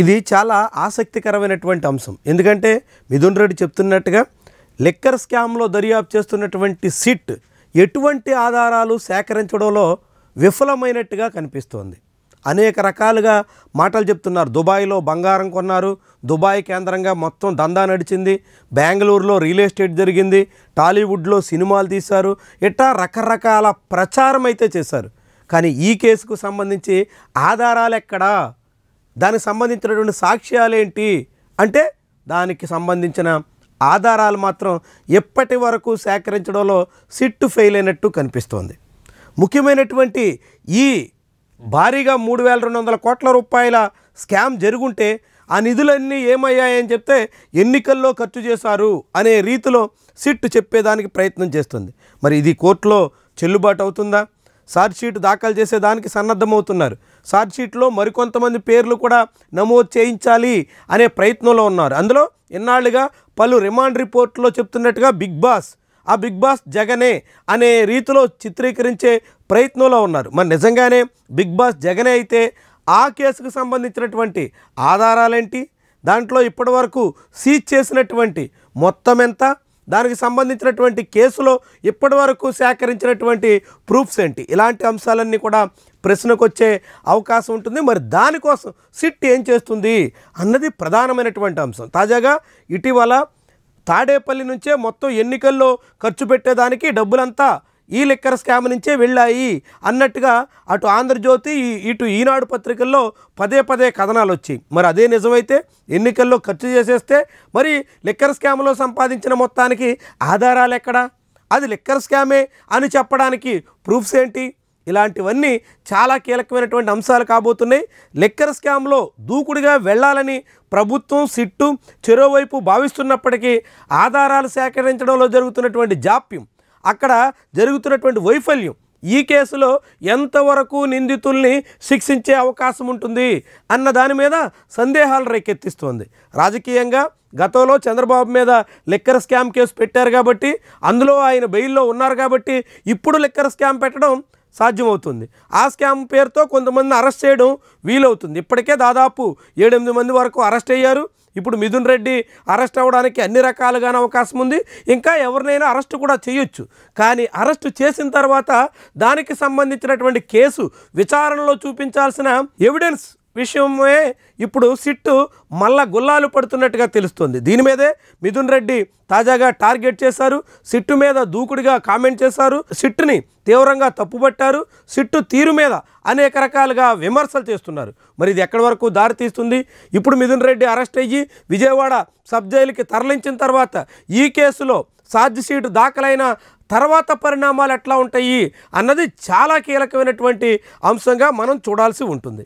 ఇది చాలా ఆసక్తికరమైనటువంటి అంశం. ఎందుకంటే మిథున్ రెడ్డి చెప్తున్నట్టుగా లిక్కర్ స్కామ్లో దర్యాప్తు చేస్తున్నటువంటి సిట్ ఎటువంటి ఆధారాలు సేకరించడంలో విఫలమైనట్టుగా కనిపిస్తోంది. అనేక రకాలుగా మాటలు చెప్తున్నారు. దుబాయ్లో బంగారం కొన్నారు, దుబాయ్ కేంద్రంగా మొత్తం దందా నడిచింది, బెంగళూరులో రియల్ ఎస్టేట్ జరిగింది, టాలీవుడ్లో సినిమాలు తీశారు, ఇట్లా రకరకాల ప్రచారం అయితే చేశారు. కానీ ఈ కేసుకు సంబంధించి ఆధారాలు ఎక్కడా, దానికి సంబంధించినటువంటి సాక్ష్యాలేంటి అంటే దానికి సంబంధించిన ఆధారాలు మాత్రం ఎప్పటి వరకు సేకరించడంలో సిట్టు ఫెయిల్ అయినట్టు కనిపిస్తోంది. ముఖ్యమైనటువంటి ఈ భారీగా 3,200 కోట్ల రూపాయల స్కామ్ జరుగుంటే ఆ నిధులన్నీ ఏమయ్యాయని చెప్తే ఎన్నికల్లో ఖర్చు చేశారు అనే రీతిలో సిట్ చెప్పేదానికి ప్రయత్నం చేస్తుంది. మరి ఇది కోర్టులో చెల్లుబాటు అవుతుందా? ఛార్జ్షీట్ దాఖలు చేసేదానికి సన్నద్ధమవుతున్నారు. ఛార్జ్షీట్లో మరికొంతమంది పేర్లు కూడా నమోదు చేయించాలి అనే ప్రయత్నంలో ఉన్నారు. అందులో ఇన్నాళ్లుగా పలు రిమాండ్ రిపోర్ట్లో చెప్తున్నట్టుగా బిగ్ బాస్ జగనే అనే రీతిలో చిత్రీకరించే ప్రయత్నంలో ఉన్నారు. మరి నిజంగానే బిగ్ బాస్ జగనే అయితే ఆ కేసుకు సంబంధించినటువంటి ఆధారాలేంటి, దాంట్లో ఇప్పటివరకు సీజ్ చేసినటువంటి మొత్తం ఎంత, దానికి సంబంధించినటువంటి కేసులో ఇప్పటివరకు సేకరించినటువంటి ప్రూఫ్స్ ఏంటి, ఇలాంటి అంశాలన్నీ కూడా ప్రశ్నకు వచ్చే అవకాశం ఉంటుంది. మరి దానికోసం సిట్ ఏం చేస్తుంది అన్నది ప్రధానమైనటువంటి అంశం. తాజాగా ఇటీవల తాడేపల్లి నుంచే మొత్తం ఎన్నికల్లో ఖర్చు పెట్టేదానికి డబ్బులంతా ఈ లిక్కర్ స్కామ్ నుంచే వెళ్ళాయి అన్నట్టుగా అటు ఆంధ్రజ్యోతి ఇటు ఈనాడు పత్రికల్లో పదే కథనాలు వచ్చాయి. మరి అదే నిజమైతే ఎన్నికల్లో ఖర్చు చేసేస్తే మరి లిక్కర్ స్కామ్లో సంపాదించిన మొత్తానికి ఆధారాలు ఎక్కడా, అది లిక్కర్ స్కామే అని చెప్పడానికి ప్రూఫ్స్ ఏంటి, ఇలాంటివన్నీ చాలా కీలకమైనటువంటి అంశాలు కాబోతున్నాయి. లిక్కర్ స్కామ్లో దూకుడుగా వెళ్ళాలని ప్రభుత్వం సిట్టు చెరోవైపు భావిస్తున్నప్పటికీ ఆధారాలు సేకరించడంలో జరుగుతున్నటువంటి జాప్యం, అక్కడ జరుగుతున్నటువంటి వైఫల్యం ఈ కేసులో ఎంతవరకు నిందితుల్ని శిక్షించే అవకాశం ఉంటుంది అన్న దాని మీద సందేహాలు రేకెత్తిస్తోంది. రాజకీయంగా గతంలో చంద్రబాబు మీద లిక్కర్ స్కామ్ కేసు పెట్టారు కాబట్టి, అందులో ఆయన బెయిల్లో ఉన్నారు కాబట్టి ఇప్పుడు లిక్కర్ స్కామ్ పెట్టడం సాధ్యమవుతుంది. ఆ స్కామ్ పేరుతో కొంతమందిని అరెస్ట్ చేయడం వీలవుతుంది. ఇప్పటికే దాదాపు 7-8 మంది వరకు అరెస్ట్ అయ్యారు. ఇప్పుడు మిథున్ రెడ్డి అరెస్ట్ అవ్వడానికి అన్ని రకాలుగానే అవకాశం ఉంది. ఇంకా ఎవరినైనా అరెస్ట్ కూడా చేయొచ్చు. కానీ అరెస్ట్ చేసిన తర్వాత దానికి సంబంధించినటువంటి కేసు విచారణలో చూపించాల్సిన ఎవిడెన్స్ విషయమే ఇప్పుడు సిట్టు మళ్ళా గుల్లాలు పడుతున్నట్టుగా తెలుస్తుంది. దీని మీదే మిథున్ రెడ్డి తాజాగా టార్గెట్ చేశారు. సిట్టు మీద దూకుడుగా కామెంట్ చేశారు, సిట్టుని తీవ్రంగా తప్పుపట్టారు, సిట్టు తీరు మీద అనేక రకాలుగా విమర్శలు చేస్తున్నారు. మరి ఇది ఎక్కడి వరకు దారితీస్తుంది? ఇప్పుడు మిథున్ రెడ్డి అరెస్ట్ అయ్యి విజయవాడ సబ్ జైలుకి తరలించిన తర్వాత ఈ కేసులో ఛార్జ్షీట్ దాఖలైన తర్వాత పరిణామాలు ఎట్లా ఉంటాయి అన్నది చాలా కీలకమైనటువంటి అంశంగా మనం చూడాల్సి ఉంటుంది.